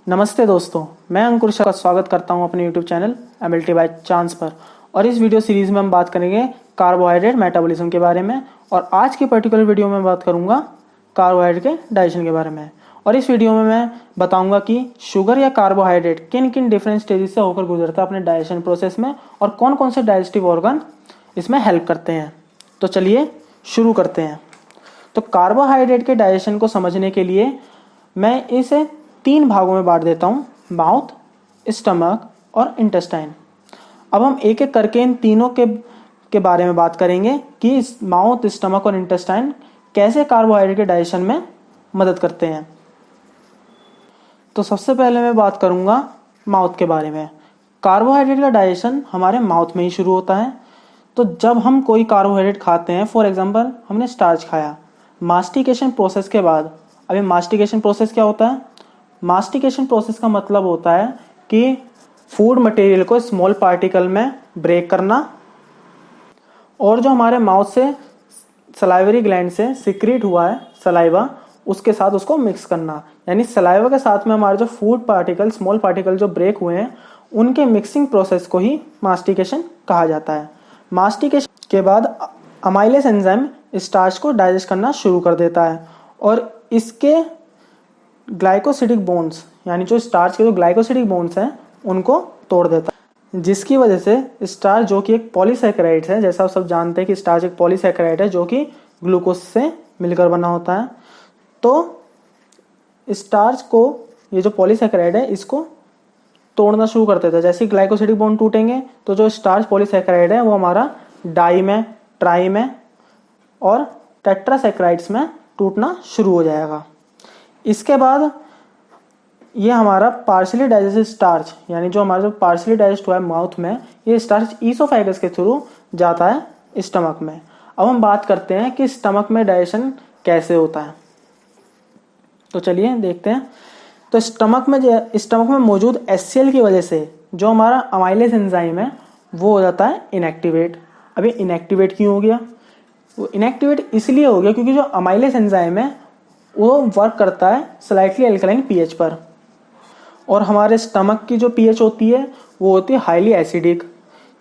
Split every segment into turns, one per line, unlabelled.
नमस्ते दोस्तों, मैं अंकुर का स्वागत करता हूं अपने YouTube channel ability by chance पर। और इस वीडियो सीरीज़ में हम बात करेंगे कार्बोहाइड्रेट मेटाबॉलिज्म के बारे में। और आज की पर्टिकुलर वीडियो में बात करूंगा कार्बोहाइड्रेट के डाइजेशन के बारे में। और इस वीडियो में मैं बताऊंगा कि शुगर या कार्बोहाइड्रेट किन किन डिफरेंट स्टेजेस से होकर गुजरता है अपने डाइजेशन प्रोसेस में, और कौन कौन से डाइजेस्टिव ऑर्गन इसमें हेल्प करते हैं। तो चलिए शुरू करते हैं। तो कार्बोहाइड्रेट के डाइजेशन को समझने के लिए मैं इसे 3 भागों में बांट देता हूँ, माउथ, स्टमक और इंटेस्टाइन। अब हम एक एक करके इन तीनों के बारे में बात करेंगे कि माउथ, स्टमक और इंटेस्टाइन कैसे कार्बोहाइड्रेट के डाइजेशन में मदद करते हैं। तो सबसे पहले मैं बात करूंगा माउथ के बारे में। कार्बोहाइड्रेट का डाइजेशन हमारे माउथ में ही शुरू होता है। तो जब हम कोई कार्बोहाइड्रेट खाते हैं, फॉर एग्जांपल हमने स्टार्च खाया, मास्टिकेशन प्रोसेस के बाद, अभी मास्टिकेशन प्रोसेस क्या होता है? मास्टिकेशन प्रोसेस का मतलब होता है कि फूड मटेरियल को स्मॉल पार्टिकल में ब्रेक करना, और जो हमारे माउथ से सलाइवरी ग्लैंड से सिक्रीट हुआ है सलाइवा, उसके साथ उसको मिक्स करना। यानी सलाइवा के साथ में हमारे जो फूड पार्टिकल, स्मॉल पार्टिकल जो ब्रेक हुए हैं, उनके मिक्सिंग प्रोसेस को ही मास्टिकेशन कहा जाता है। मास्टिकेशन के बाद अमाइलेज एंजाइम स्टार्च को डाइजेस्ट करना शुरू कर देता है, और इसके ग्लाइकोसिडिक बोन्स, यानी जो स्टार्च के जो ग्लाइकोसिडिक बोन्स हैं, उनको तोड़ देता है, जिसकी वजह से स्टार्च, जो कि एक पॉलीसैकेराइड है, जैसा आप सब जानते हैं कि स्टार्च एक पॉलीसैकेराइड है जो कि ग्लूकोज से मिलकर बना होता है। तो स्टार्च को, ये जो पॉलीसैकेराइड है, इसको तोड़ना शुरू कर देता है। जैसे ग्लाइकोसिडिक बॉन्ड टूटेंगे तो जो स्टार्च पॉलीसैकेराइड है वो हमारा डाई में, ट्राई में और टेट्रासैकेराइड्स में टूटना शुरू हो जाएगा। इसके बाद ये हमारा पार्शियली डाइजेस्टेड स्टार्च, यानी जो हमारा जो पार्शियली डाइजेस्ट हुआ है माउथ में, ये स्टार्च ईसोफेगस के थ्रू जाता है स्टमक में। अब हम बात करते हैं कि स्टमक में डाइजेशन कैसे होता है। तो चलिए देखते हैं। तो स्टमक में मौजूद HCl की वजह से जो हमारा अमाइलेज एंजाइम है वो हो जाता है इनएक्टिवेट। अभी इनएक्टिवेट क्यों हो गया? वो इनएक्टिवेट इसलिए हो गया क्योंकि जो अमाइलेज एंजाइम है वो वर्क करता है स्लाइटली अल्कलाइन पीएच पर, और हमारे स्टमक की जो पीएच होती है वो होती है हाईली एसिडिक,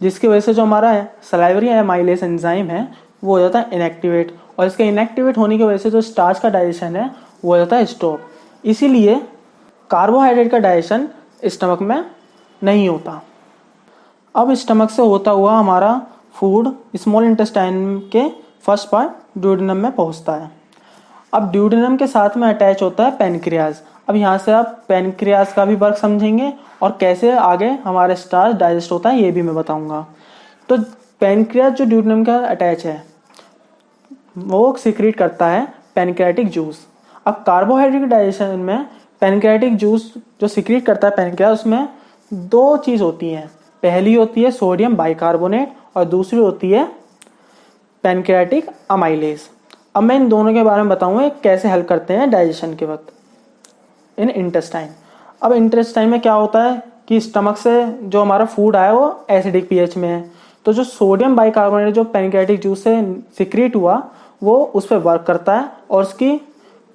जिसकी वजह से जो हमारा सलाइवरी अमाइलेज एंजाइम है वो हो जाता है इनएक्टिवेट, और इसके इनएक्टिवेट होने की वजह से जो स्टार्च का डाइजेशन है वो हो जाता है स्टॉप। इसीलिए कार्बोहाइड्रेट का डाइजेशन स्टमक में नहीं होता। अब स्टमक से होता हुआ हमारा फूड स्मॉल इंटेस्टाइन के फर्स्ट पार्ट ड्यूडेनम में पहुंचता है। अब ड्यूडेनम के साथ में अटैच होता है पेनक्रियाज। अब यहाँ से आप पेनक्रियाज का भी वर्क समझेंगे, और कैसे आगे हमारा स्टार्च डाइजेस्ट होता है ये भी मैं बताऊंगा। तो पेनक्रियाज जो ड्यूडेनम का अटैच है वो सिक्रीट करता है पेनक्रियाटिक जूस। अब कार्बोहाइड्रेट डाइजेशन में पेनक्रियाटिक जूस जो सिक्रीट करता है पेनक्रियाज, उसमें 2 चीज होती हैं। पहली होती है सोडियम बाइकार्बोनेट और दूसरी होती है पेनक्रियाटिक अमाइलेज। अब मैं इन दोनों के बारे में बताऊंगा कैसे हेल्प करते हैं डाइजेशन के वक्त इन इंटेस्टाइन। अब इंटेस्टाइन में क्या होता है कि स्टमक से जो हमारा फूड आया वो एसिडिक पीएच में है, तो जो सोडियम बाइकार्बोनेट जो पेनक्रियाटिक जूस से सिक्रीट हुआ वो उस पर वर्क करता है और उसकी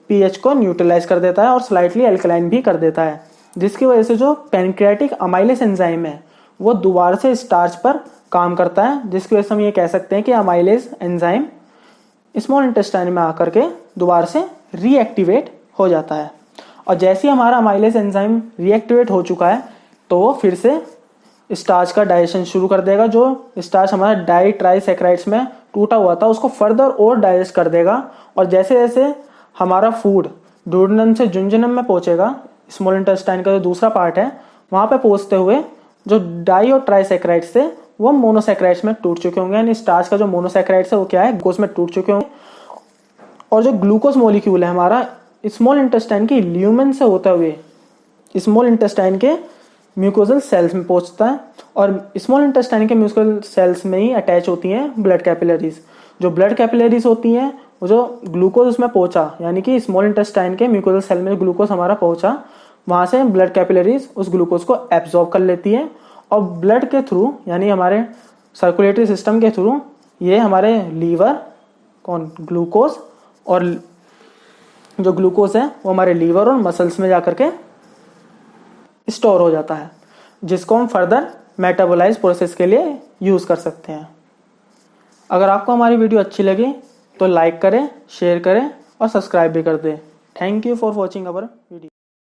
पीएच को न्यूट्रलाइज कर देता है और स्लाइटली अल्कलाइन भी कर देता है, जिसकी वजह से जो पेनक्रियाटिक अमाइलेज एंजाइम है वो दोबारा से स्टार्च पर काम करता है, जिसकी वजह से हम ये कह सकते हैं कि अमाइलेज एंजाइम स्मॉल इंटेस्टाइन में आकर के दोबारा से रीएक्टिवेट हो जाता है। और जैसे ही हमारा अमाइलेज एंजाइम रीएक्टिवेट हो चुका है तो वो फिर से स्टार्च का डाइजेशन शुरू कर देगा। जो स्टार्च हमारा डाई ट्राइसैकेराइड्स में टूटा हुआ था उसको फर्दर और डाइजेस्ट कर देगा, और जैसे जैसे हमारा फूड ड्यूडेनम से जुंजनम में पहुंचेगा, स्मॉल इंटेस्टाइन का जो दूसरा पार्ट है, वहां पे पहुंचते हुए जो डाई और ट्राइसैकेराइड्स थे वो मोनोसैकेराइड्स में टूट चुके होंगे। यानी स्टार्च का जो मोनोसैकेराइड्स है वो क्या है, ग्लूकोज में टूट चुके होंगे, और जो ग्लूकोज मॉलिक्यूल है हमारा स्मॉल इंटेस्टाइन की ल्यूमेन से होते हुए स्मॉल इंटेस्टाइन के म्यूकोजल सेल्स में पहुंचता है, और स्मॉल इंटेस्टाइन के म्यूकोजल सेल्स में ही अटैच होती हैं ब्लड कैपिलरीज। जो ब्लड कैपिलरीज होती हैं वो जो ग्लूकोज उसमें पहुंचा, यानी कि स्मॉल इंटेस्टाइन के म्यूकोजल सेल में ग्लूकोज हमारा पहुंचा, वहां से ब्लड कैपिलरीज उस ग्लूकोज को एब्जॉर्ब कर लेती है, और ब्लड के थ्रू, यानी हमारे सर्कुलेटरी सिस्टम के थ्रू, ये हमारे लीवर ग्लूकोज, और जो ग्लूकोज है वो हमारे लीवर और मसल्स में जाकर के स्टोर हो जाता है, जिसको हम फर्दर मेटाबोलाइज प्रोसेस के लिए यूज़ कर सकते हैं। अगर आपको हमारी वीडियो अच्छी लगी तो लाइक करें, शेयर करें और सब्सक्राइब भी कर दें। Thank you for watching our video.